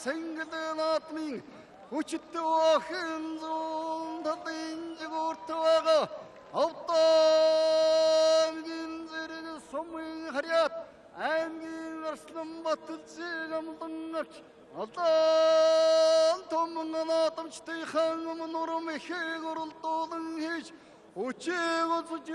생기던 아트밍 우치도 큰 손 талын жигуртвага автомгийн зэрэг сумын харьяат аймгийн арслан баталцыг амдан авч алдаан томгон атамчтай хангам нурам ихийг уралдуулан хийж учиг үзэж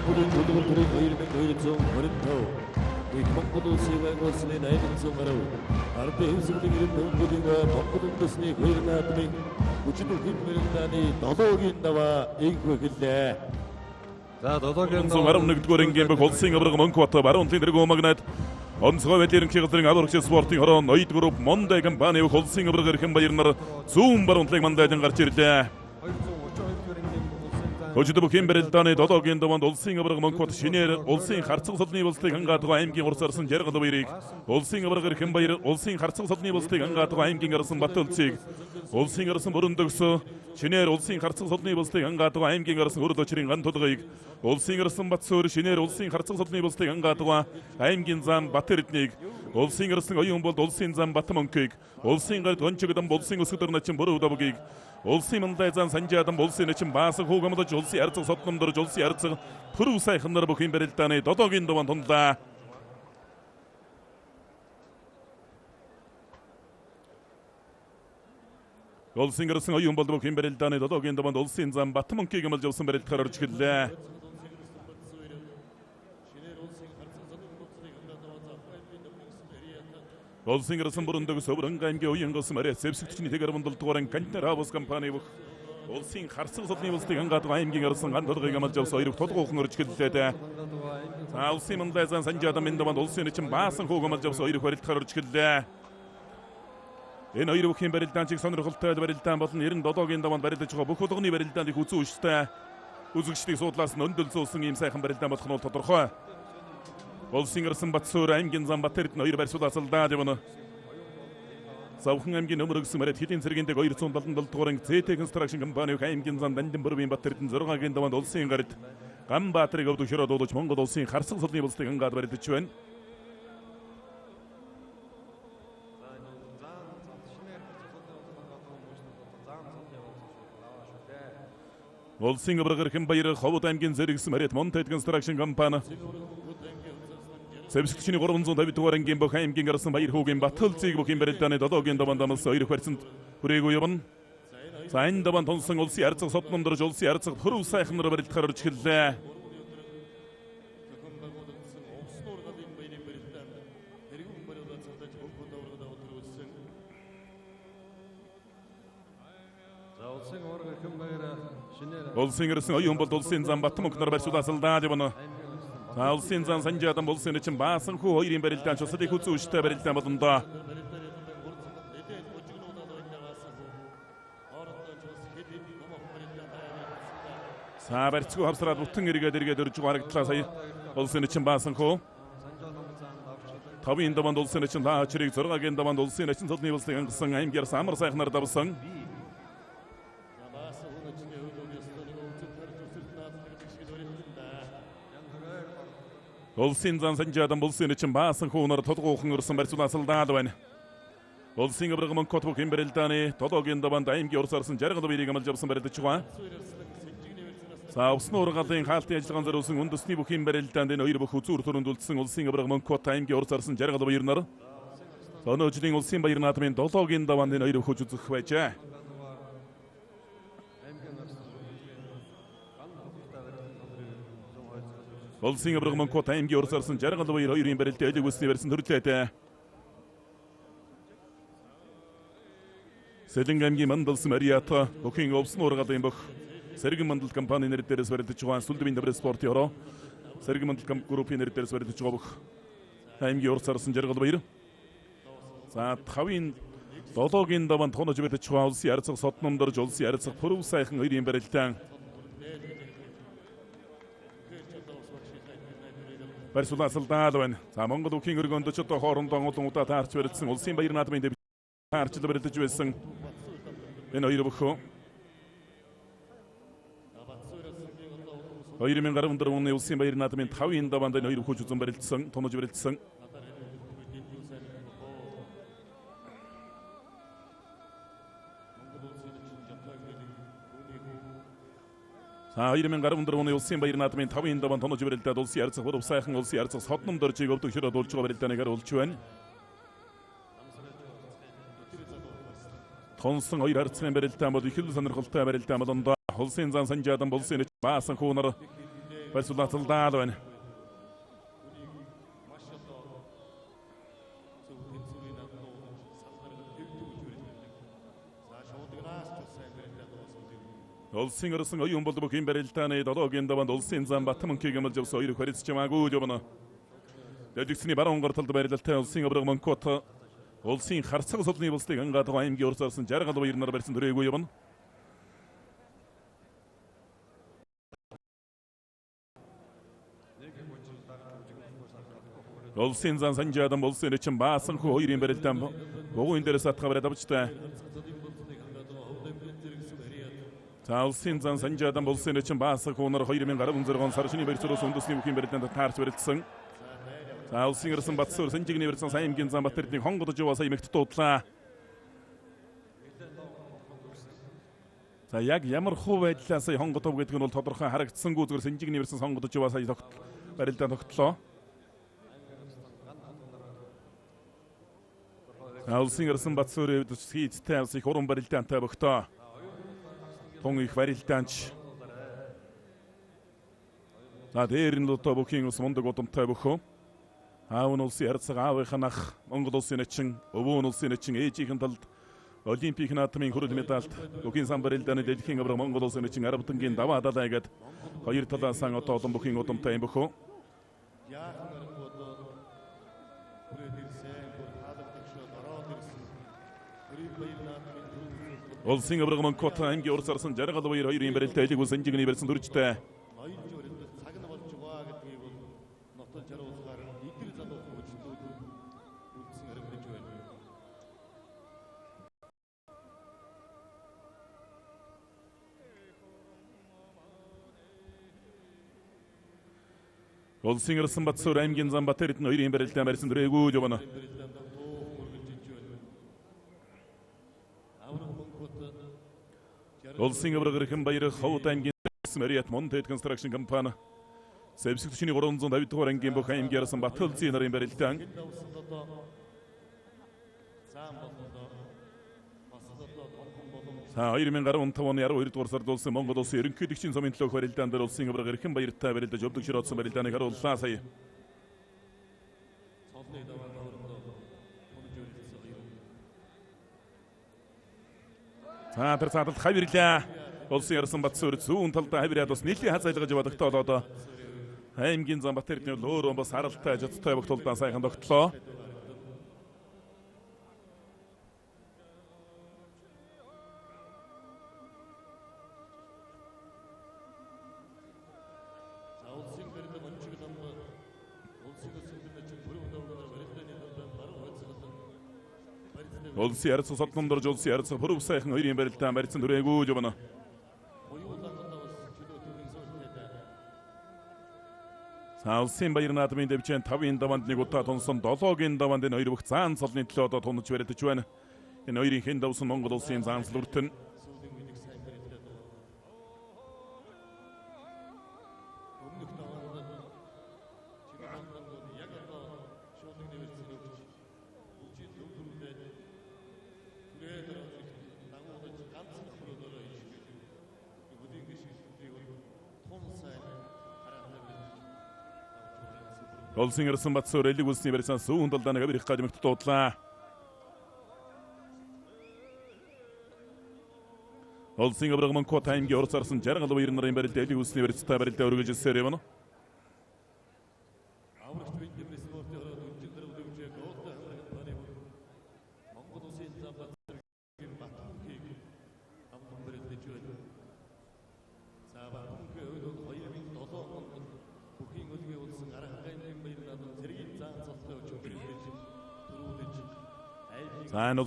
Монголын төлөвлөрийн 2235 их Монгол улсын байгуулсны 800 гаруй ардын хэвсэглэг 95-ийн Монгол үндэсний хоёр наадмын хүчтэй хэмжээний 7-гийн даваа игв гэлээ. За 7-гийн 11-р ангийн улсын авраг Монквата баруун тэнэг магнат онцгой байдлын хязгаарыг аврагч спортын хороо ноёд групп Мондай компани улсын авраг эрхэм баярнаар зүүн баруун тэнэг мандайдан гарч ирлээ. Өчигдөр бүхэн барилдааны 7-гийн даваанд улсын авраг Монкват шинээр улсын харцаг солны улсыг хангаадаг аймгийн урс арсан жаргал баярыг улсын авраг эрхэм баяр улсын харцаг солны улсыг хангаадаг аймгийн арсан Батөлцийг улсын арсан Бүрөндөгс шинээр улсын харцаг солны улсыг хангаадаг аймгийн арсан Өрд очрын ган тулгыг улсын арсан Батсуур шинээр улсын харцаг солны улсыг хангаадаг аймгийн зам Батэрднийг улсын арсан Оюун болд улсын зам Батмонкийг улсын гард гончигдан улсын өсгдөр начин Бүрөв давгийг улсын мандайзан санжаадан улсын начин Баасан хуугамдаж улсын арцаг сотномдорж улсын арцаг Пүрүү сайхнаар бүхэн барилдааны 7-гийн даваанд тунлаа. Улсын арсан Оюун болд бүхэн барилдааны 7-гийн даваанд улсын зам Батмонкийг амлж явсан барилдахаар орж гэлээ. Улсын арсан Бүрөндөгс Өврөнгө аймгийн уянгос мөрөс зэвсэгчний тэгэр мундалдгуурын Кантаравус компани бүх улсын харцаг солны улсыг хангаадаг аймгийн арсан ган толгойг амлж явсан хоёрыг толгойхон орж гэлээ. За улсын мандайзан санжаадан мэндаванд улсын начин Баасан хууг амлж явсан хоёрыг барилдахаар орж гэлээ. Энэ хоёр бүхэн барилдаанчиг сонирхолтой барилдаан болон 97-гийн даваанд барилдаж байгаа бүх улганы барилдааныг үзэн үштэй үзэгчдийн суудлаас нь өндөл зөөсөн ийм сайхан барилдаан болох нь тодорхой. Улсын арсан Батсуур аймгийн зам Батэрд хоёр барьсуулаас алдаад явна. Савхан аймгийн өмөрөгс мэрэд хэдийн цэргийн дэг 277 дугаар ЗТ констракшн компани аймгийн зам Дандин Бүрвийн Батэрдэн 6-гийн даваанд улсын гард Ганбаатарыг өвдөгшөрөө дуулж Монгол улсын харцаг солны улсыг хангаад барилдаж байна. Улсын авраг эрхэм баяр Ховд аймгийн зэрэгс мэрэд Монтед констракшн компани Сэвсэгчний 350 дугаар ангийн бүх аймгийн арсан баяр хүүгийн Батөлцийг бүхэн барилдааны 7-гийн даваанд амлсан 2 перцент хүрээгүй явна. За энэ даваанд тунсан улсын арцаг сотномдорж улсын арцаг Пүрүү сайхнаар барилдахаар орж гэлээ. Улсын арсан Оюун болд улсын зам Батмонкноор барьсуулаас алдаад явна. За улсын зам санжаадан улсын начин Баасан хүү хоёрын барилдаан чусалыг хүзүү үштэй барилдаан болондоо. За барьцгүй хавсраад бүтэн эргээд өрж гарагдлаа сая улсын начин Баасан хүү. 5-ын даваанд улсын начин Лаачрыг 6-гийн даваанд улсын начин солны улсыг хангасан аймгийн амар сайхнаар давсан. Улсын зам санжаадан улсын начин Баасан хуунаар толгойхон өрсөн барьцуулаас алдаад байна. Улсын авраг Монкват бүхэн барилдааны 7-гийн даваанд аймгийн урс арсан жаргал баярыг амлж явсан барилдаж байгаа. За усны ургаалын хаалтын ажиллагаан зориулсан үндэсний бүхэн барилдаанд энэ хоёр бүх үзүүр төрөнд үлдсэн улсын авраг Монкват аймгийн урс арсан жаргал баярнаар өнөөдрийн улсын баяр наадмын 7-гийн даваанд энэ хоёр бүх үзэх байжээ. Улсын авраг Монкват аймгийн урс арсан жаргал баяр хоёрын барилдаа элэг үсний барьсан төрлөөтэй. Сэлэнг аймгийн Мандалс Мариата бүхэн усны ургаалын бүх Сэргэн мандал компани нэр дээрээс барилдаж байгаа Сүлдвийн даврын спортын хороо Сэргэн мандал группийн нэр дээрээс барилдаж байгаа бүх аймгийн урс арсан жаргал баяр. За 5-ын 7-гийн даваанд тонож барилдаж байгаа улсын арцаг сотномдорж улсын арцаг Пүрүү сайхан хоёрын барилдаан барьсуулаас алдаад байна. За Монгол бүхэн өргөнд ч одоо хоорондоо олон удаа таарч барилдсан улсын баяр наадмын дэв таарч барилдаж байсан. Энэ хоёр бүхэн 2명 가름들 오늘 우스인 바이르 나드면 타위인 다반다 너희를 고주점 바릴성 도노지 바릴성 자, 이러면 가름들 오늘 우스인 바이르 나드면 타위인 다반 도노지 바릴 때 돌시 아르츠 호럽 사이хан 올시 아르츠 섰놈들 지겁도 히로 돌주가 바릴 때 내가 올주한 돈성 어이 아르츠는 바릴 때 모두 힐산을 걸때 바릴 때 모두 홀센잔 선자단 볼센 바산 코너로 발수다틀다도엔 올싱어스는 어이 umbol도 뭐 김베릴탄에 더더 겐다반 올센잔 바텀은 기gam을 접서 이르 거리스점하고 저번에 대직신이 바로 걸 탈도 베릴 때 올싱어브르 먼코터 올싱 харцаг содны болстыг ангаад аймгийн урсарсан жаргал баярнаар барьсан дөрөөгөө явна. Олсын зан санжаадан болсон için баасан хөө хоёрын барилдаан богоо энэ дээрээс атгаа бариад авчтай. За олсын зан санжаадан болсон için баасан хөөнөр 2000 гаруй өнзөргөн саршины барьцоос үндэсний бүхийн барилдаанд таарч барилдсан. За олсын ирсэн батсуур санжигний барьсан саймгийн зан батэрдний хонгодож яваасаа имэгт дуудлаа. За яг ямар хуу байдлаас хонгодов гэдэг нь бол тодорхой харагдсангүй зүгээр санжигний барьсан хонгодож яваасаа барилдаан тогтлоо. Олсын ирсэн батсуур хийдтэй авсыг хуран барилдаантай богтоо. Тун их барилдаанч. За дээр нь лото бүхийн ус мундаг удамтай бөхөө. Аавн улсын харьцаг аавынханах Монгол улсын эчин, өвөн улсын эчин ээжийнхэн талд Олимпик наадмын хүрэл медальт бүхийн сан барилдааны дэлхийн авраг Монгол улсын эчин арабтангийн даваа далайгаад хоёр талаас ан одоо олон бүхийн удамтай юм бөхөө. Олсын авраг Монкот аймгийн урсарсан жаргал баяр хоёрын барилдаа элэг үсэн жигний барьсан дүржтэй. Олсын ирсэн батсуур аймгийн зам батэрд нь хоёрын барилдаа барьсан дүрээгүү жовно. Олсын авраг ирхэн баяр ховд аймгийн Мэриат Монтед констракшн компани Сэвсэгтчний 350 дугаар ангийн бүх аймгийн арсан Батөлзийн нарын барилдаан За 2015 оны 12 дугаар сард улсын Монгол улсын ерөнхийлөгчийн сумын төлөөх барилдаан дээр улсын авраг ирхэн баяртай барилдаж өвдөг широтсон барилдааныг харууллаа сая. За тэр цаадалд хавирлаа. Улсын ярсан батсуур зүүн талдаа хавираад бас нийлхий хазайлгаж яваад тогтоолоо. Аймгийн зам батэрдний өөрөө бас харалтай ажиттай багтуулдаа сайхан тогтлоо. Улсын ярцаг содномдорж улсын ярцаг бүрв сайхан хоёрын барилдаан барьсан дүрээгүү жовно. За улсын баяр наадмын дэвчэн 5-ын даванд нэг удаа тунсан 7-гийн даванд энэ хоёр бүх заан цолны төлөө одоо тунаж барилдаж байна. Энэ хоёрын хэн давсан Монгол улсын заансал үртэн. Олсын ирсэн батсуур элэг үлсний барьсан сүүн талдаа нэг авирах гадимэгт дуудлаа. Олсын авраг Монкот аймгийн урсарсан жаргал баяр нарын барилдаа элэг үлсний барьцтай барилдаа өргөжсээр явна.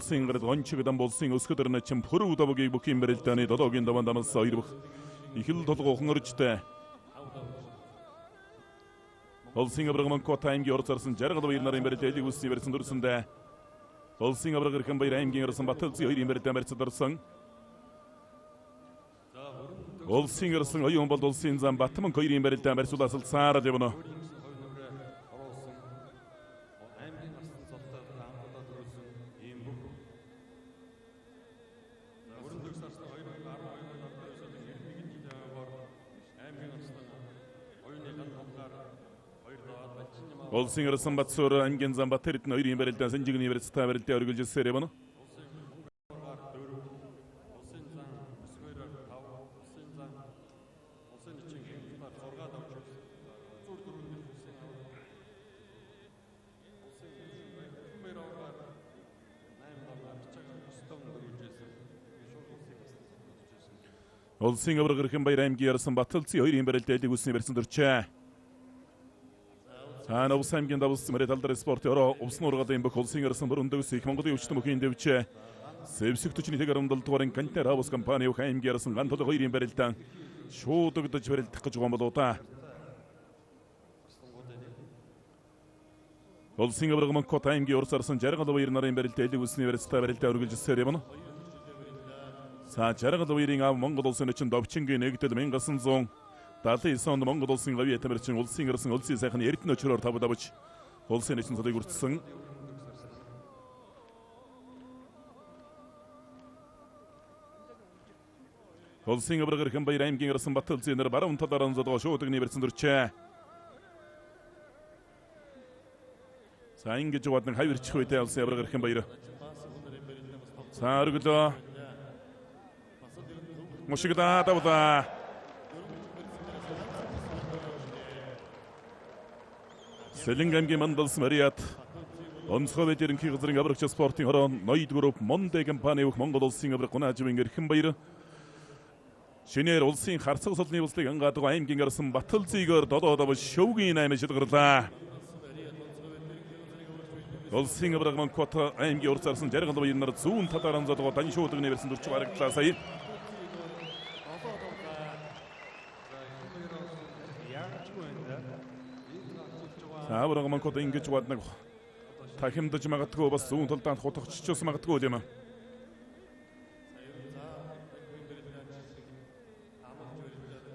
Улсын гэрд ончигдан болсон өсгөдөрнө чим пөрөв давгийг бүхийн барилдааны додоогийн даван дамсаа хоёр бах их л толгойхон өржтэй. Улсын авраг Монкот аймгийн орцорсон жаргал баяр нарын барилт элиг үсний барьсан дурсандаа. Улсын авраг Ирхэн баяр аймгийн орсон Баталзын хоёрын барилтаа барьсан дурсан. Улсын орсон оюун бол улсын зам Батман хоёрын барилтаа барьсуулаад саарал явна. Улсын орсон Батсуур аймгийн зам Батэрдэн хоёрын барилтаа Санжигны барилтаа барилтаа өргөлжсээр явна. Улсын авраг Ирхэн баяр аймгийн орсон Баталзын хоёрын барилтаа элиг үсний барьсан дурчаа. Авс аймгийн Давс мөрөд алдар спорт ороо увс нургалийн бүх улсын орсон бүрөндөгс их Монголын өвчтөн бүхийн дэвчээ. Сэвсэг төчний тэгэр амдалтуурын Кантер Авс компани бүх аймгийн орсон гантол хоёрын барилтаа шуудагдаж барилдах гэж байгаа болоо та. Улсын авраг Монкот аймгийн орс орсон жаргал баяр нарын барилтаа элиг үсний барилтаа барилтаа өргөлжсээр явна. Жаргал баярын ав Монгол улсын өчн довчингийн нэгдэл 1979 онд Монгол улсын говь тамирчин улсын орсон улсын сайхны эрдэнэ өчрөөр тавдавч улсын нэгэн цодыг үрдсэн. Улсын авраг Ирхэн баяр аймгийн орсон Баталзын нар баруун талаараа зодоо шуудагны барьсан дурчаа. Ингэж яваад нэг хавирчих үедээ улсын авраг Ирхэн баяр. Өргөлөө. Мушигда давда. Сэлэнг аймгийн Мандалс Мариат онцгой ерөнхий газрын аврагч спортын хорон ноёд групп Монде компани бүх Монгол улсын авраг гунаажмын Ирхэн баяр шинээр улсын харцаг солны улсыг ангаадаг аймгийн орсон Баталзыгоор додоодоо шөвгийн 8 шилгарлаа. Улсын авраг Монкот аймгийн урд зарсан жаргал баяр нар зүүн талаараа зодоо тань шуудагны барьсан дурч харагдлаа сая. Авраг Монкот ингэж бод нэг тахимдаж магадгүй бас зүүн талдаа хутагччихсан магадгүй юм.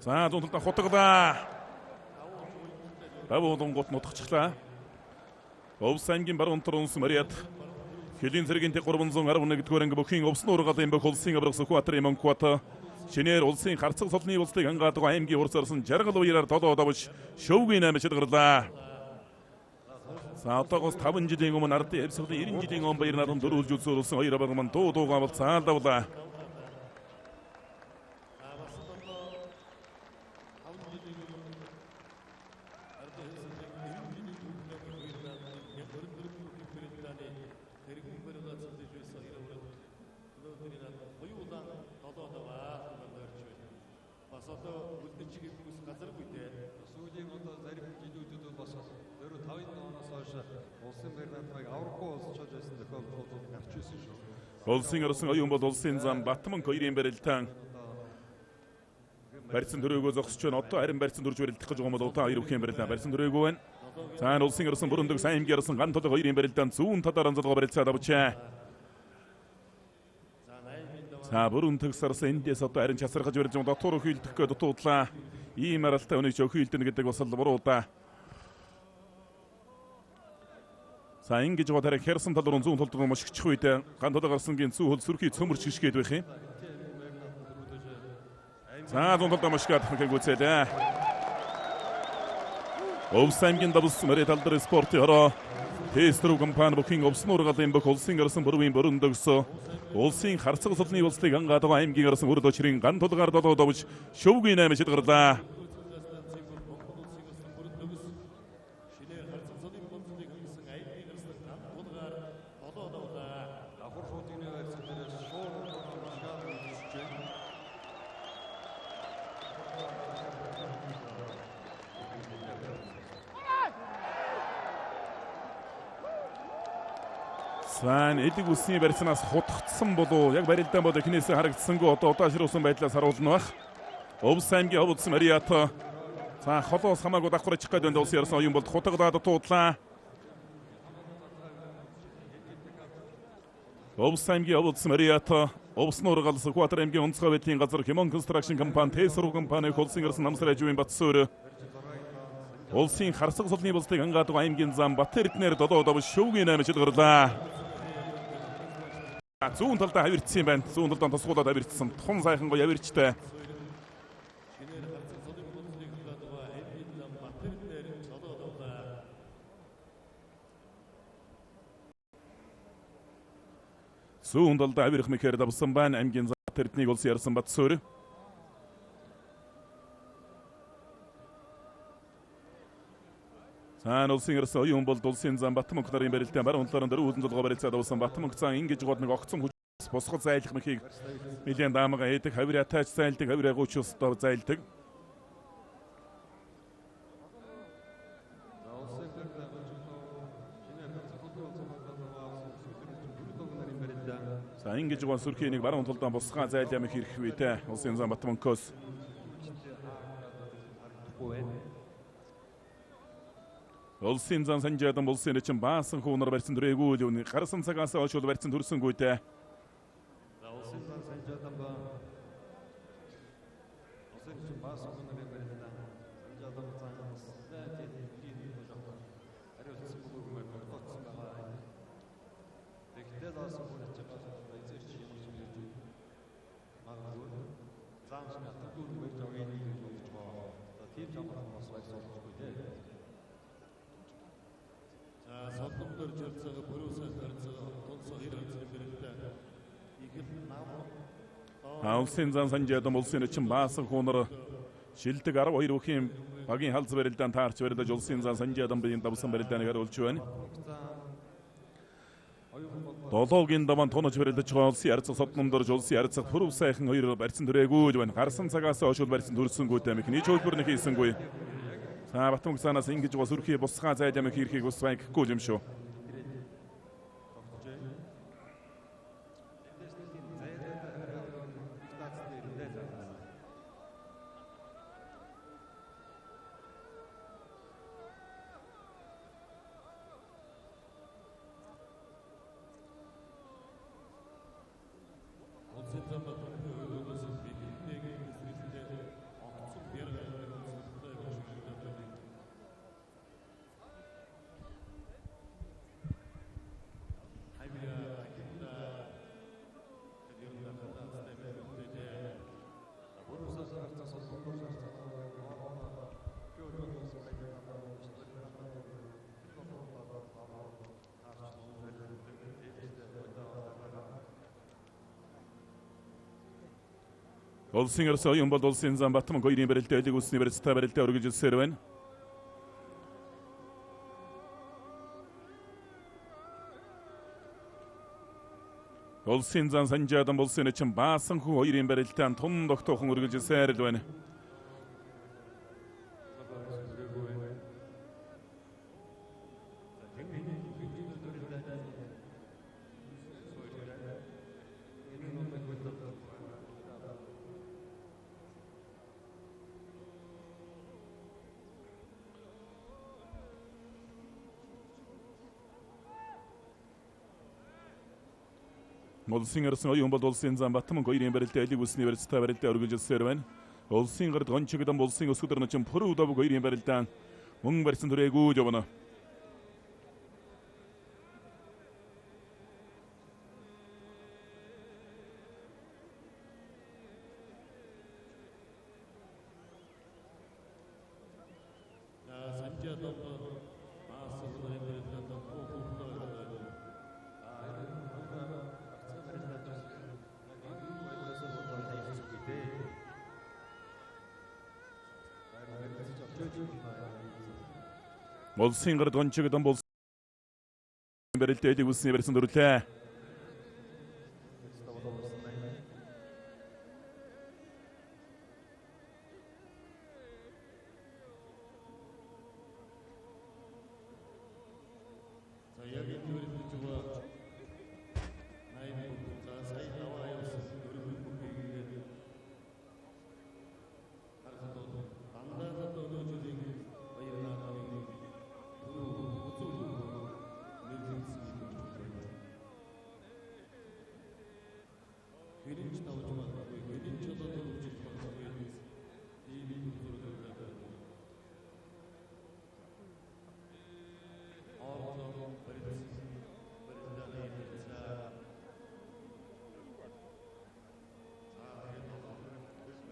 Зүүн талдаа хутагдлаа. Давуудон гот нутагчлаа. Овс аймгийн баруун төрөнс Мариат Хэлийн зэргийн 311-р анги бүхийн овс нуургалын бүх улсын авраг Сүхбаатарын Монкот шинээр улсын харцаг солны улсыг ангаадаг аймгийн урд зарсан жаргал баяраар додоодовч шөвгийн 8 шилгарлаа. Одоогоос 5 жилийн өмнө ардын явсгалын 90 жилийн он баяр наран дөрвөлж үзүүлсэн хоёр авраг мань дуугаа бол цаалдавлаа. Улсын орсон оюун бол улсын зам Батман хоёрын барилтаа барьсан төрөөгөө зогсож байна. Одоо харин барьсан төрж барилдах гэж байгаа юм бол одоо хоёр бүхэн барилтаа барьсан төрөөгөө байна. Цаана улсын орсон бүрөндөгс аймгийн орсон ган толгой хоёрын барилтаа зүүн талаараа зодгоо барилцаад авчаа. Бүрөндөгс орсон эндээс одоо харин часархаж барьж байгаа дотор өхөөлдөх гээд дутуудлаа. Ийм аралтай өнөж өхөөлдөнө гэдэг бас буруу да. Ингэж бодохоор Херсон тал руу зүүн талд руу мошигчих үед ган толгой гарсангийн зүү хөл сүрхий цөмөрч гიშгээд байх юм. Зүүн талд мошигад хангуйцээлээ. Овс аймгийн Давс мөрөд алдар спортын хороо Тэстрүү компани бүхийн овс нуургалын бүх улсын орсон бүрийн бүрөндөгс улсын харцаг солны улсыг ангаадаг аймгийн орсон өрд очрын ган толгойгоор додоодовч шөвгийн 8 шилгарлаа. Элиг үсний барьснаас хутгацсан болов яг барилдаан бод эхнээсээ харагдсангүй одоо удаашруулсан байдлаас харуулна бах. Овс аймгийн Овс Мариат За холоос хамаагүй давхар ичих гээд улсын ярьсан оюун болд хутагдаад туудлаа. Овс аймгийн овц Мариата Овс нургалс Хуатар аймгийн онцгой байдлын газар Хэмон констракшн компани Тэсрүү компани улсын ярьсан намсар аживын Батсуур улсын харсаг сулны булстыг хангаадаг аймгийн зам Бат эрдэнээр долоодов шүүгийн 8 жил гарлаа. Зүүн талдаа хавирцсан юм байна. Зүүн талдаа тосгуулаад хавирцсан. Тун сайхан гоё хавирчтай. Зүүн талдаа хавирх мэхээр давсан байна. Аймгийн зам Бат эрднийг улсын ярьсан Батсуур. Цаан улсын ярьсан оюун болд улсын зам Батмөнх нарын барилтын баруун талаар дээр үүлэн толгой барилцаад авсан Батмөнх цаан ингэж гоод нэг огцон хүч босгол зайлах мэхийг нэлээд даамага хийдэг хавир атаач зайлдаг хавир агууч устдав зайлдаг. За ингэж гоо сүрхийн нэг баруун талдаа босгаа зайлаа мэх ирэх үедээ улсын зам Батмөнхөөс улсын зам санжаадан улсын эчин баасан хуунар барьсан дүрээгүй л үний гарсан цагаас очоод барьсан төрсөнгүйтэй. За улсын зам санжаадан ба улсын эчин баасан хуунар барьсан санжаадан цаанаас ариутсан бүгмээр бодгоцсон байгаа. Тэгтээ заасан хүн ачаас эзэрч юм шиг ярьж магадгүй зам шиг атггүй байж байгаа юм гэж бодож байгаа. За тийм жамхан бас байсаалгүй дээ. Солонгор жирцэг бүрөөсөө харцаг тонцоо хэрэг зэрэгтэй игэл нам улсын зам санжаадан улсын эчин баасан хуунар шилдэг 12 бүхийн багийн халз барилдаан таарч барилдаж улсын зам санжаадан биеийн давсан барилдааныг харуулж байна. Долоогийн даван тонож барилдаж байгаа улсын арцаг содномдорж улсын арцаг пүрэв сайхан хоёр барьсан дүрээгүүж байна. Гарсан цагаас очоод барьсан төрсөнгүйтэй мэхний чөлбөр нэг хийсэнгүй. За Батмөнх цаанаас ингэж гоо сүрхий бусгаа зайлаа мэх хийхийг ус бай гэхгүй юм шүү. Улсын ярьсан оюун болд улсын зам Батмөнх хоёрын барилтаа элэг үсний барилтаа барилтаа өргөжлөсөр байна. Улсын зам санжаадан улсын эчин баасан хүү хоёрын барилтаа тун тогтоохон өргөжлөсөр л байна. Улсын ярьсан оюун болд улсын зам Батмөнх хоёрын барилтаа элэг үсний барилтаа барилтаа өргөжлөсөр байна. Улсын гард гончигдан улсын өсгөдөр начин пүрэв давг хоёрын барилтаа мөн барьсан дүрээгүү явна. Улсын гард гончигдан улсын барилтаа элэг үсний барьсан дүрлээ.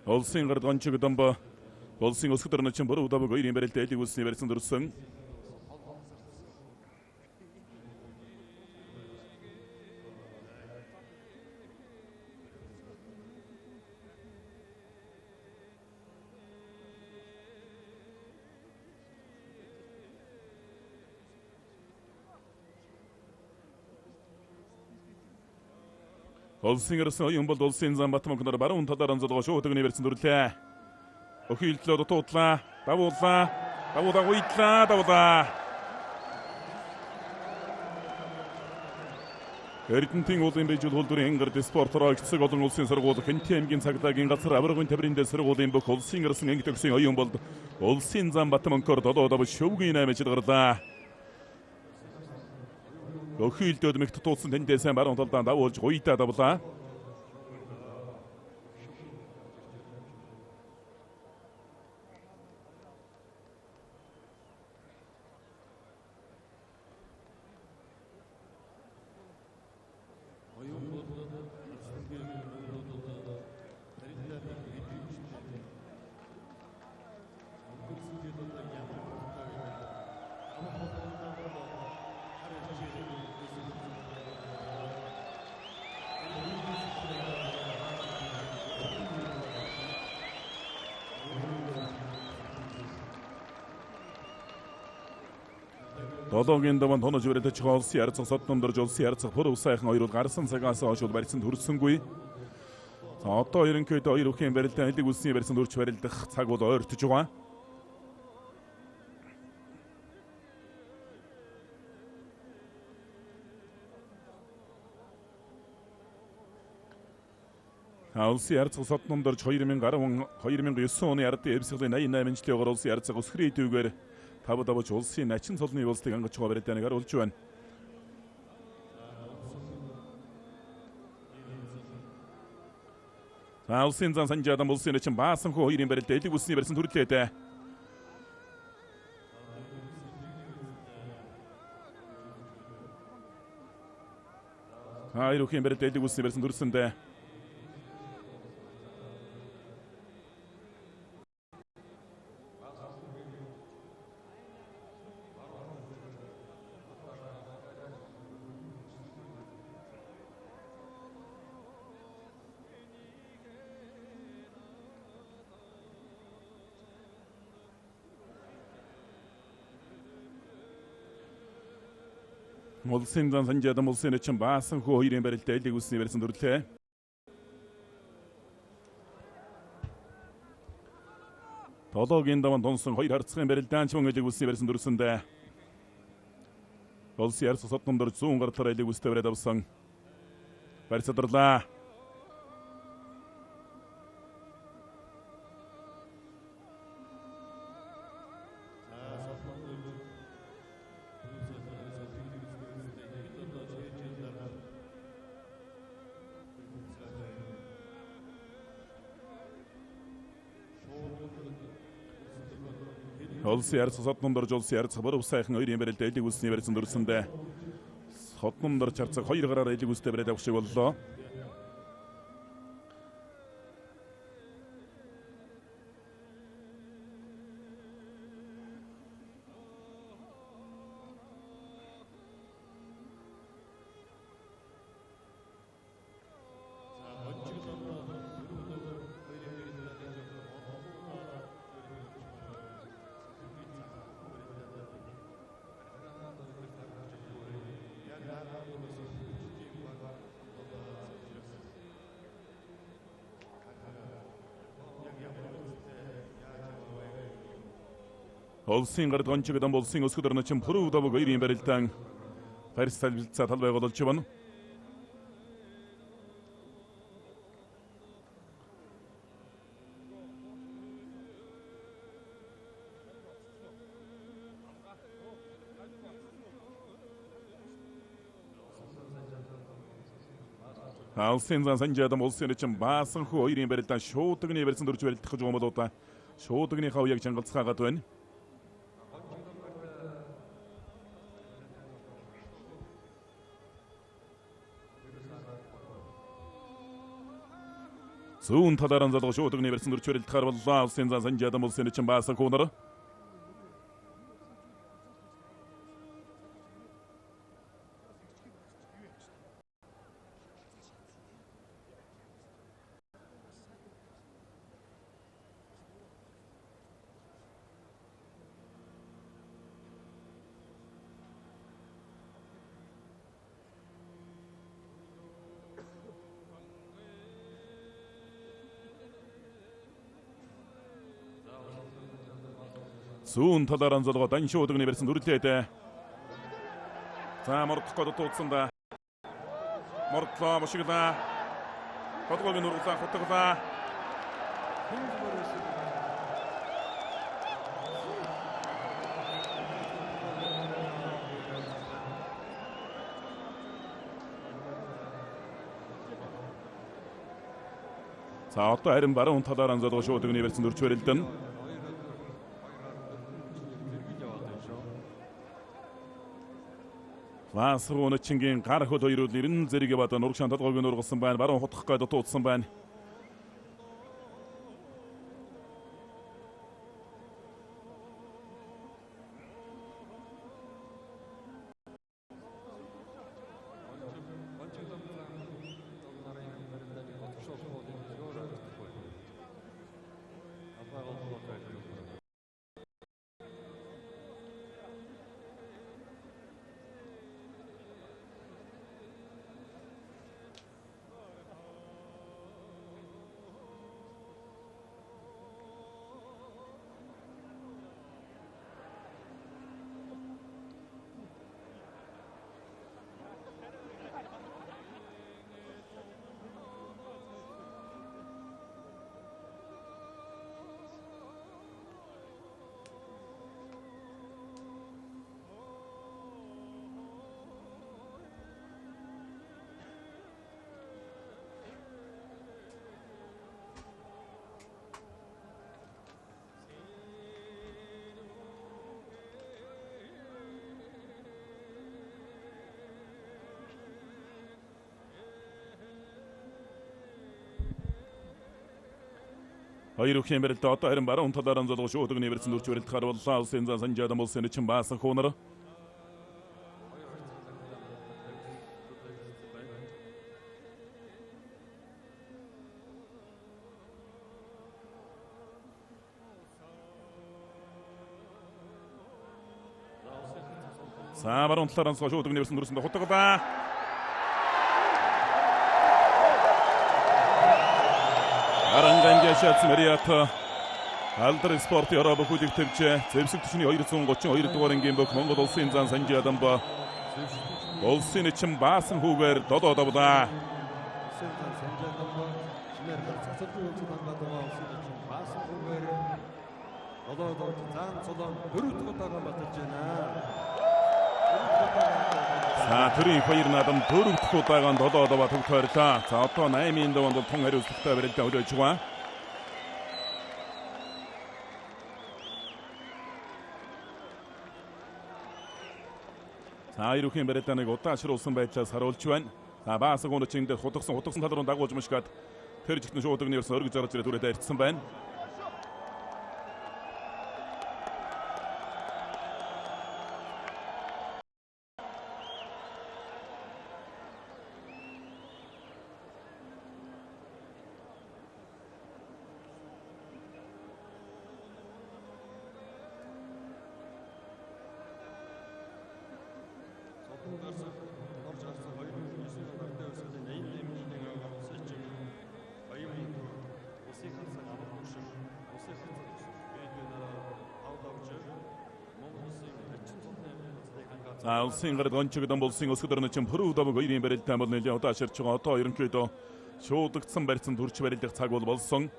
Улсын гард гончиг дамба улсын өсгөр начин буруу даваг хоёрын барилтаа элэг үлсний барьсан дурсан. Улсын гарсан оюун бол улсын зам Батмонкноор баруун талаар анзалгаа шуудагны барьсан дүрлээ. Охилтлоо дутуудлаа, давуулаа, давуулаа. Эрдэнтийн уулын бийжүүл хулдурын гард спортороо гисэг олон улсын сургууль Хэнти аймгийн цагдаагийн газар аврагын таврын дээр сургуулийн бүх улсын гарсан анги төгсөн оюун бол улсын зам Батмонкоор долоодав шөвгийн 8 жил гарлаа. Охилдод мэгт туусан тэндээсэн баруун талдаа давуулж гуйдаа давлаа. Долоогийн даван тонож өрөөдөж улсын ярцах содномдорж улсын ярцах бүр усайхан хоёр бол гарсан цагаас хойш барьсан төрсөнгүй. За одоо ерөнхийдөө хоёр өхөн барилтаа элэг үлсний барьсан төрч барилдах цаг бол ойртож байгаа. Улсын ярцах содномдорж 2009 оны ардын эвсгэлийн 88 жилийн улсын ярцах өсгөрийн дүүгээр тавдавч улсын начин цолны улсыг ангаж байгаа барилдааныг харуулж байна. Улсын зан санжаадан улсын начин баасанхуу хоёрын барилдаа элэг үлсний барьсан төрлөөдөө. Хоёр өхөн барилдаа элэг үлсний барьсан төрсөндөө. Улсын зан санжаадан улсын начин баасанхуу хоёрын барилдаа элэг үлсний барьсан төрлөө. Долоогийн даван тонсон хоёр харцгийн барилдаанч мөн элэг үлсний барьсан төрсөндөө. Улсын ярц содномдорж 100 гартлаар элэг үлстэй бариад авсан. Барьцаадрлаа. Улсын ярц содномдорж улсын ярц бүр усайхан хоёрын барилдаа элэг үлсний барьсан төрсөндөө. Содномдорж харцаг хоёр гараар элэг үлстэй бариад авах шиг боллоо. Улсын гард гончигдан улсын өсгөр начин бүрүү даваг хоёрын барилдаан барьцаалбилцаа талбай гололж байна. Улсын зан санжаадан улсын начин баасанхуу хоёрын барилдаан шуудагны барьсан дөрж барилдах гэж байгаа болоо та шуудагныхаа уяг чангалцгаагаад байна. Зүүн талаараа залгуу шуудагны барьсан дөрч барилт харваллаа. Улсын зан санжаадан улсын эчин баасан хуунар. Зүүн талаараа залгуу дан шуудагны барьсан дүрлээд. За мордох гээд туудсан да. Мордлоо бошиглаа. Тодгоогийн нурглаа хутглаа. За одоо харин баруун талаараа залгуу шуудагны барьсан дөрч барилдан. Ваасруун чингийн гар хөл хоёр үл 90 зэрэг бата нургшаан толгойг нургалсан байна. Баруун хутгах гээд туудсан байна. Хоёр өхөн барилт одоо харин баруун талаараа залгуу шуудагны барьсан дөрч барилт харваллаа. Улсын зан санжаадан улсын эчин баасан хуунар. За баруун талаараа залгуу шуудагны барьсан дөрсөнд хутглаа. Арангангийн шатс Мариата Алдар спорт Европ хөлөг төвч зэвсэг төчний 232 дугаар ангийн бөх Монгол улсын зан санжаадан ба улсын эчин баасан хүүгээр додоо давлаа. За төрийн хоёр наадам дөрөвдөх удаагаан додоо даваа тогтоорлаа. За одоо 8-ын даваанд тун хариуцлагатай барилдаа өрөөж байгаа. За ирүүхийн барилдааныг удаашруулсан байдлаас харуулж байна. За баасан гоночинд хутгсан тал руу дагуулж мушгаад тэр жигтэн шуудагны ерсэн өргөж зарж ирээд түрээд арчсан байна. За улсын гард онцгойдон болсон өсгөдөрн чин пөрөв давг хоёрын барилдаан бол нэлээд удааширч байгаа. Одоо ерөнхийдөө шуудагдсан барьсан төрч барилдах цаг бол болсон.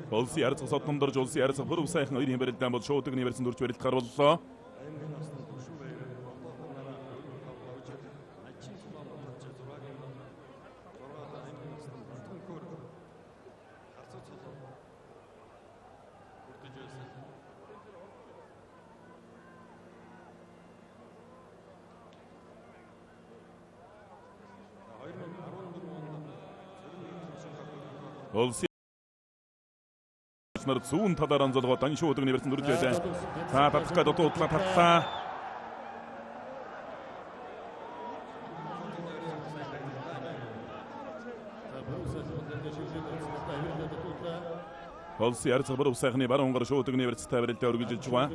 Улсын ярцах содомдорж улсын ярцах пөрөв сайхан хоёрын барилдаан бол шуудагны барьсан төрч барилд гарваллаа. Улсын тоглогч нар зүүн талаар анзалгоо даншуу удаг нэрсэн дүрж байлаа. За татах гээд дуудлаа татлаа. Олси ярцаг баруун сайхны баруун гар шуудаг нэрсэн тавиралтай өргөжлж байгаа.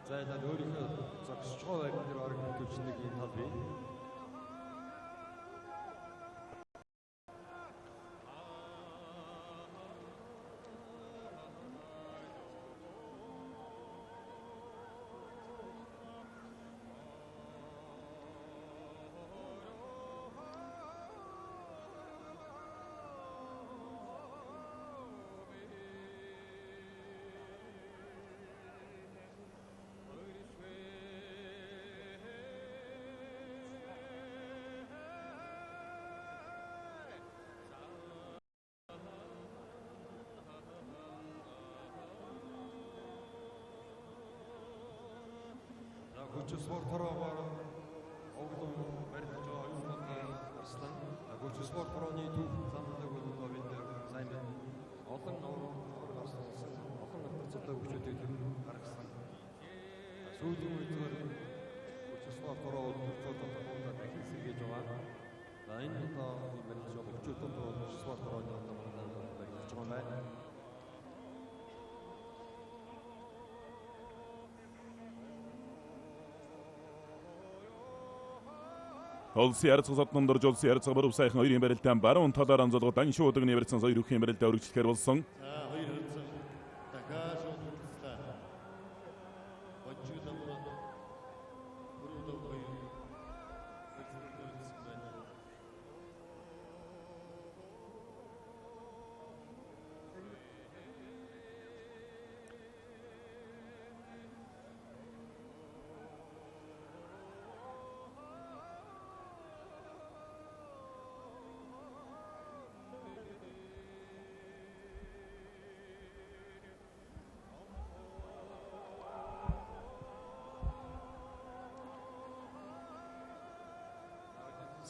Зайлал өөрийнхөө зогсож байгаа байрны дээр орог төлж нэг юм тал бий. Хүч спортороор оглон барьж байгаа юуны Арслан хүч спорт рооны төв замдаг боловч сайн байна. Олон Арслан олон авторцолтой хүчтэй гаргасан. Сүүлийн үеэр хүч спорт роо төлөвлөлтөд дахин сэргээж байгаа. Энэ удаа барьж байгаа хүчтэй хүч спорт рооны барьж байгаа байна. Олси ярцаг сотнон дорж олси ярцаг баруун сайхан хоёрын барилтаан баруун талаар анзалгоо даншуу удаг нэрсэн хоёр өхийн барилтаа өргөжлөхөр болсон.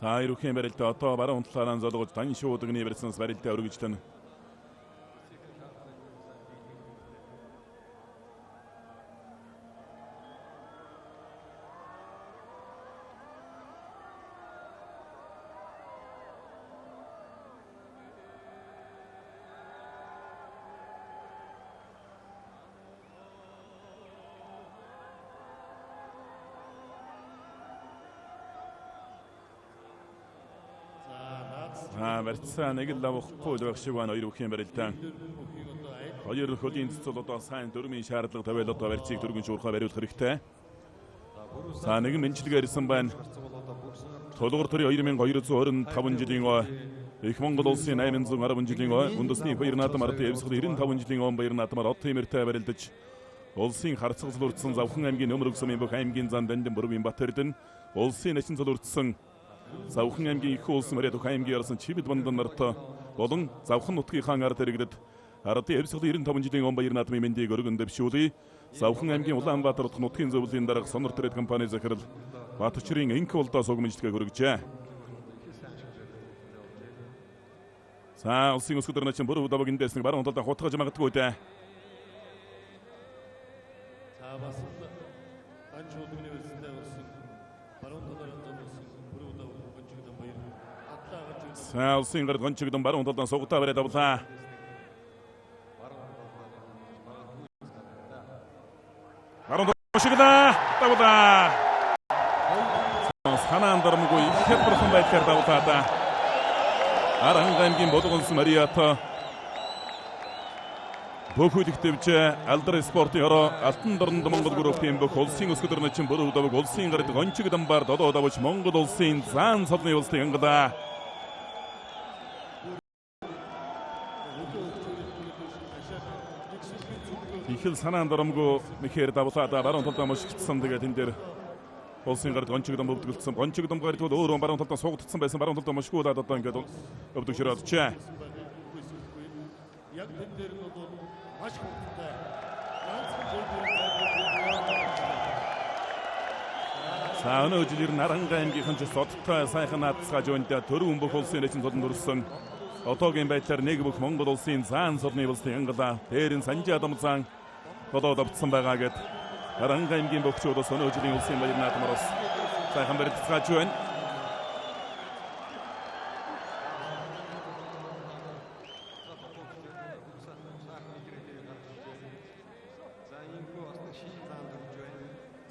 За ирүүхэн барилтаа одоо баруун талаар анзалгож даншуу удаг нэрсэн барилтаа өргөжлөн. Барьцаа нэг л авахгүй л байх шиг байна хоёр бүхэн барилтаа. Хоёр хөлийн цэцэл одоо сайн дөрмийн шаардлага тавиал одоо барьцыг дөрвөн шуурхаа бариулах хэрэгтэй. За нэгэн мэнчилгээ ирсэн байна. Толгор төрийн 2225 жилийн их Монгол улсын 810 жилийн үндэсний баяр наадам ард явсгал 95 жилийн баяр наадамаар од тиймэртэй барилдаж улсын харцагсал урдсан Завхан аймгийн Нөмөр Өксөмийн бүх аймгийн зан Дандин Бүргийн Батэрдэн улсын начин цал урдсан Завхан аймгийн их улс мөрөд аймгийн ярсан Чибэд бандан нарт болон Завхан нутгийн ард иргэдэд ардын явсгал 95 жилийн баяр наадмын мэндийг өргөн дэвшүүлье. Завхан аймгийн Улаанбаатар нутгийн зөвлөлийн дарга Сонор Трейд компани захирал Батчрын инк улдаа сугмжлэгээ хүргэжээ. За улсын өсгөдөр начин бүр удааг эндээс нэг баруун талдаа хутгаж магадгүй дээ. За бас анчууд университет болсон баруун талаар анзаарсан бүр удаа гончигдан баяр. За улсын гард гончигдан баруун талдаа сугтаа бариад авлаа. Баруун талдаа тавлаа. Санаан дарамгүй ихэд бурхан байдлаар давтаадаа. Аранга аймгийн Болгонс Мариата Бөхөөлөх дэвж Алдар спортын ороо Алтан дорнд Монгол группийн бүх улсын өсгөдөр начин бүр удавг улсын гард гончигдан бар додоо давж Монгол улсын заан солны улсын ангада ихэл санаан дарамгүй мэхээр давлаадаа баруун талдаа мушигдсан тэгээд энэ дээр улсын гард гончигдан өвдгөлдсөн. Гончигдан гард бол өөрөө баруун талдаа суугдсан байсан. Баруун талдаа мушгуулаад одоо ингээд өвдөгшрөөдчээ. Яг энэ дээр бол маш хурдтай. За өнөө жилээр Нарангай аймгийнхан ч содтой сайхан наацгааж өндөд төрөн бүх улсын нэгэн тулд өрсөн. Одоогийн байдлаар нэг бүх Монгол улсын заан сорны улсын янгалаа дээрэн Санжи Адамзан бодоод авцсан байгаа гэд Нарангай аймгийн бокчуудаас өнөө жилийн улсын баяр наадмараас сайхан барилцгааж байна.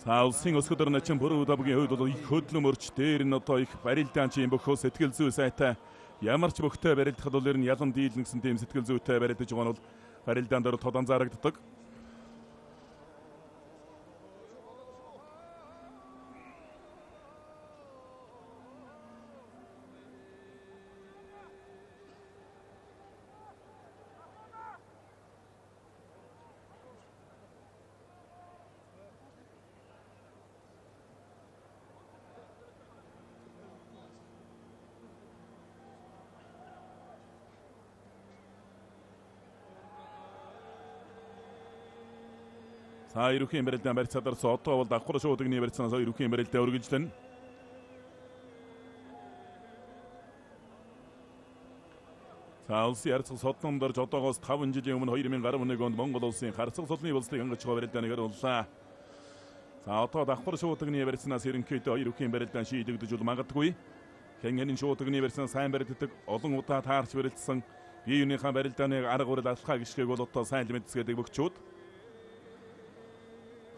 За улсын өсгөдөр начин бүрэн удаагийн хувьд бол их хөдлөм өрч дээр нь одоо их барилдаан чинь бөхөө сэтгэл зүй сайтай ямар ч бөхтэй барилдахад бол ер нь ялан дийлэн гэсэн тийм сэтгэл зүйтэй барилдаж байгаа нь бол барилдаан дээр тод анзаарагддаг. За ерөнхий барилдаан барьцаадар одоо бол давхар шуудагны барьцаанаас ерөнхий барилдаан үргэлжлэнэ. За улсын харьцаг содон дорж одоогоос 5 жилийн өмнө 2011 онд Монгол улсын харьцаг содны улслыг ангажгаа барилдааныг харууллаа. За одоо давхар шуудагны барьцаанаас ерөнхийдөө ерөнхий барилдаан шийдэгдэж бол магадгүй. Хянгааны шуудагны барьцаан сайн баригддаг олон удаа таарч барилдсан биеийнхээ барилдааны арга барил алхаа гიშгээг бол одоо сайн л мэдсгээд бөгчүүд.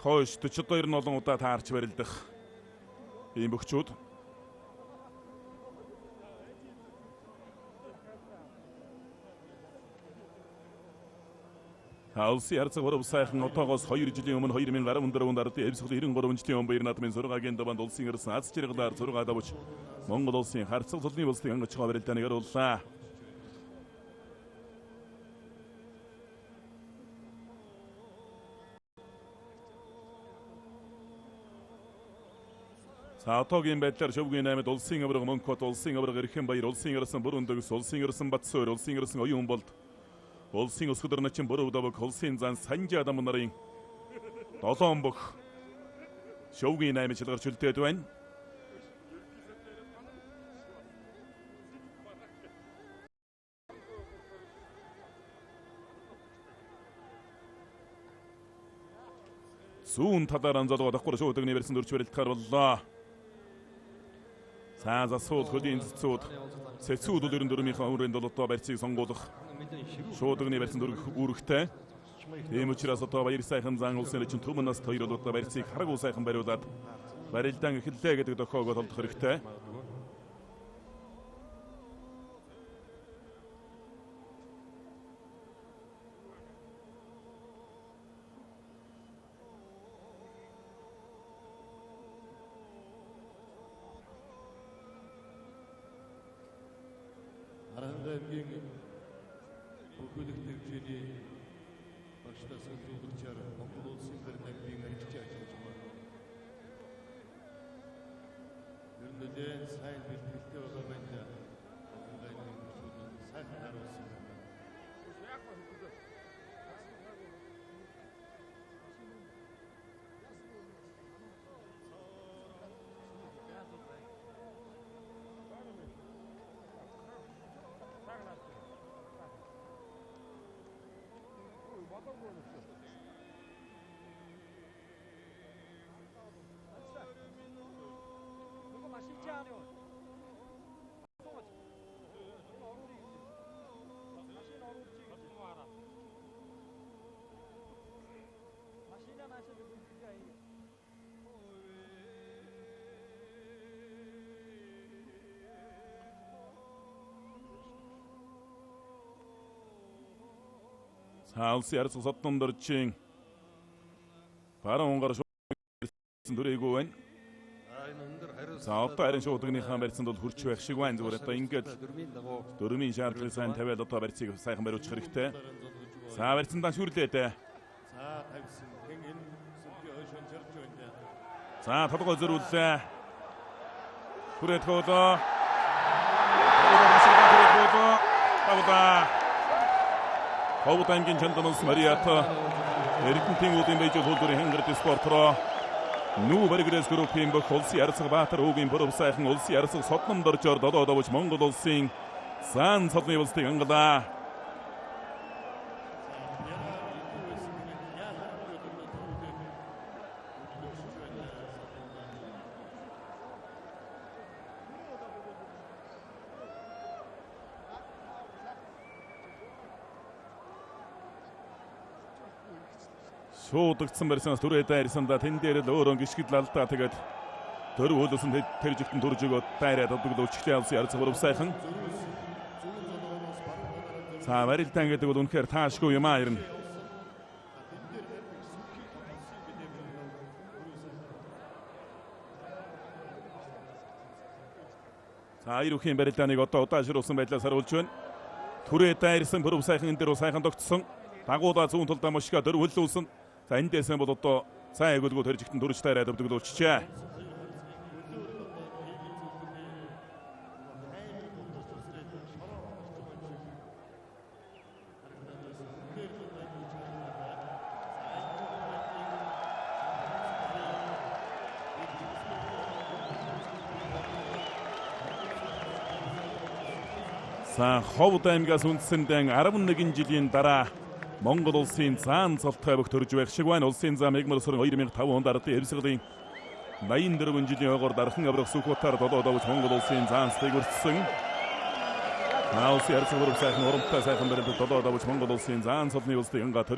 Хойш 42 нь олон удаа таарч барилдах ийм бөхчүүд. Улсын харьцаг хоров сайхан одоогоос 2 жилийн өмнө 2014 онд ардын эвсгэл 93 жилийн өмнө баяр наадмын сургаагийн даваанд улсын ирсэн аз жаргалаар сургаад авч Монгол улсын харьцаг сулны улсын ангажгаа барилдааныг харууллаа. За одоогийн байдлаар шөвгийн 8-д улсын авраг Монкот, улсын авраг Эрхэнбаяр, улсын ирсэн Бүрөндөгс, улсын ирсэн Батсуур, улсын ирсэн Оюун болд, улсын өсгөдөр начин Боров даваг, улсын зан Санжи Адам нарын 7 бүх шөвгийн 8 шалгарч үлдээд байна. Зүүн талаар анзаалгаа давхар шуудагны барьсан дөрч барилдахаар боллоо. За сууд хөлийн цэцүүд сэцүүд бол 94-ийн өрөөнд бол одоо барьцыг сонгуулах шуудагны барьсан дөрөх үүрэгтэй. Тийм учраас одоо баяр сайхан зан улсын чинь төмөн наст 2 бол одоо барьцыг харагуу сайхан бариулаад барилдаан эхэллээ гэдэг тохиогоо толдох хэрэгтэй. Нарангайгийн бүхэлдэх төвчний багштаас зөвлөмжээр Монгол улсын барилдааны ажиж ажиллаж байна. Ер нь нэлээд сайн бэлтгэлтэй байгаа байна. Нарангайгийн бүхэлдэх сайхан харуулсан. Улсын харьцаг содон доржийн баруун унгаар шуудагны дөрийгөө байна. За одоо харин шуудагныхаа барьцанд бол хурч байх шиг байна. Зүгээр одоо ингээд дөрмийн шаардлагыг сайн тавиад одоо барьцыг сайхан бариулах хэрэгтэй. За барьцандаа шүрлээд. За тавьсан. Хэн сүлжээ хойшон чарж байна. За толгой зөрүүллээ. Хүрээд хоолоо. Ховд аймгийн Чандамс Мариата Эрдэнэтийн үүдийн байж хөлбөрийн хангэрт спортроо Нүү баригрэс группийн бүх улсын ярсаг Баатар өвгийн бүрөв сайхан улсын ярсаг Содном доржоор долоо давж Монгол улсын Сан цолны улсыг ангалаа. Шуудагдсан барьсан түрээ дайрсандаа тэн дээр л өөрөө гიშгэд лалдаа тэгээд төр хөлөсөн тэр жигтэн төрж өгөөд дайраад одоглоо өчгтэй алсын ярцаг бүрв сайхан. За барилдаан гэдэг бол үнэхээр таашгүй юм аа ирнэ. За ирүүхийн барилдааныг одоо удаашруулсан байдлаас харуулж байна. Түрээ дайрсан бүрв сайхан энэ дээр сайхан тогтсон. Дагуудаа зүүн талдаа мушга төр хөлөөсөн. За эндээсэн бол одоо сайн агуулгүй тэр жигтэн төрж тайраад өвдөглөөччээ. За Ховд аймгаас үндсэндээ 11 жилийн дараа Монгол улсын Заан цолтой бүх төрж байх шиг байна. Улсын зам Ягмар сарын 2005 онд ардын Эвсгэлийн 84 жилийн ойгоор дархан аврах Сүхбатар долоо давж Монгол улсын Заанстыг өртсөн. Улсын ярсаг бүрв сайхан урамтай сайхан барилдад долоо давж Монгол улсын Заан цолны улсыг ангаа